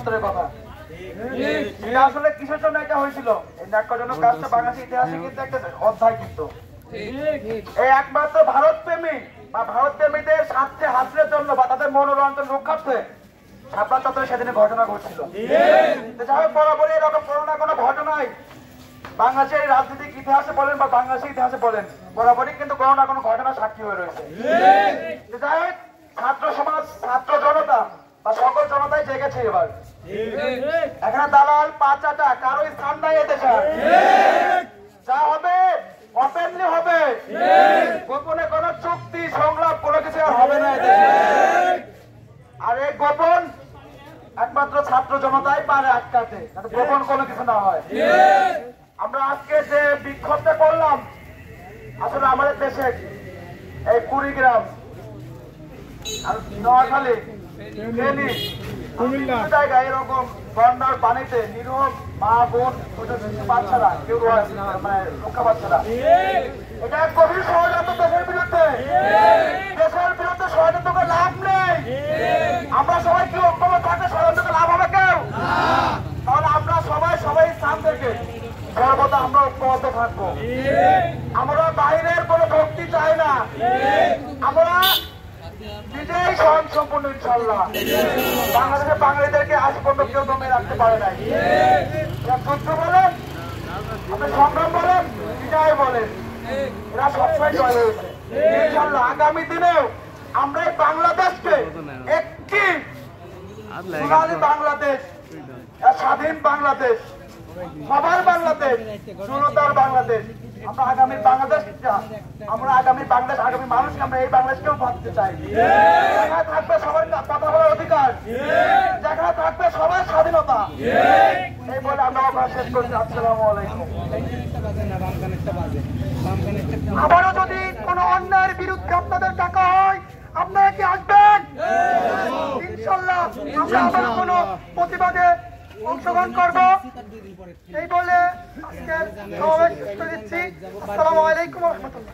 কথা এটা আসলে কিসের জন্য এটা হয়েছিল? এই ন্যাক্কারজনক কাজটা বাংলাদেশের ইতিহাসে কিন্তু একটা অধ্যায়, কিন্তু এই একমাত্র ভারত প্রেমী বা ভারত প্রেমীদের স্বার্থে হাসিলের জন্য বা তাদের মনোরঞ্জন রক্ষার্থে শাপলা চত্বরে সেদিনে ঘটনা ঘটছিল। যাই হোক, বরাবরই এরকম কোনো না কোনো ঘটনায় বাংলাদেশের রাজনৈতিক ইতিহাসে বলেন বা বাংলাদেশের ইতিহাসে বলেন, বরাবরই কিন্তু কোনো না কোনো ঘটনা সাক্ষী হয়ে রয়েছে। যাই হোক, ছাত্র সমাজ, ছাত্র জনতা বা সকল জনতাই জেগেছে এবার। এখানে দালাল পাচাটা কারো স্থান নাই এদেশে। যা হবে ওপেনলি হবে, গোপনে কোনো চুক্তি সংলাপ কোনো কিছু আর হবে না এদেশে। আর এই গোপন একমাত্র ছাত্র জনতাই পারে আটকাতে, যাতে গোপন কোনো কিছু না হয়। আমরা আজকে যে বিক্ষোভটা করলাম, আসলে আমাদের দেশে এই কুড়িগ্রাম আর নোয়াখালী, ফেনী, জায়গায় এরকম বন্যার পানিতে নিরীহ মা বোন বাচ্চারা কেউ রক্ষা পাচ্ছে না। এটা গভীর ষড়যন্ত্র দেশের বিরুদ্ধে। দেশের বিরুদ্ধে ষড়যন্ত্র করে লাভ নেই। আমরা সবাই কি ঐক্যবদ্ধ থাকলে ষড়যন্ত্র লাভ হবে কেউ? তাহলে আমরা সবাই স্থান থেকে সর্বদা আমরা ঐক্যবদ্ধ থাকবো। আমরা বাইরের কোনো ভক্তি চাই না, আমরা নিজেই স্বয়ং সম্পূর্ণ। ইনশাল্লাহ বাংলাদেশের বাঙালিদেরকে আজ পর্যন্ত কেউ দমে রাখতে পারে নাই। যুদ্ধ বলেন, আপনি সংগ্রাম বলেন, বিজয় বলেন, এরা সবসময় জয় হয়েছে। ইনশাল্লাহ আগামী দিনেও আমরা এই বাংলাদেশকে একটি সোনালী বাংলাদেশ, স্বাধীন বাংলাদেশ, সবার বাংলাদেশ, শূন্যতার বাংলাদেশ, আমরা আগামী বাংলাদেশটা, আমরা আগামী বাংলাদেশ, আগামী মানুষকে আমরা এই বাংলাদেশকেও ভাবতে চাই। যেখানে থাকবে সবার কথা বলার অধিকার, যেখানে থাকবে সবার স্বাধীনতা। এই বলে আমরা আপনার শেষ করছি। আসসালামু আলাইকুম। আবারও যদি কোনো অন্যায়ের বিরুদ্ধে আপনাদের ডাকা হয়, আপনারা কি আসবেন? ইনশাল্লাহ আমরা আবার কোনো প্রতিবাদে অংশগ্রহণ করব। এই বলে আজকে সমাবেশ শেষ করে দিচ্ছি। আসসালামু আলাইকুম ওয়া রাহমাতুল্লাহ।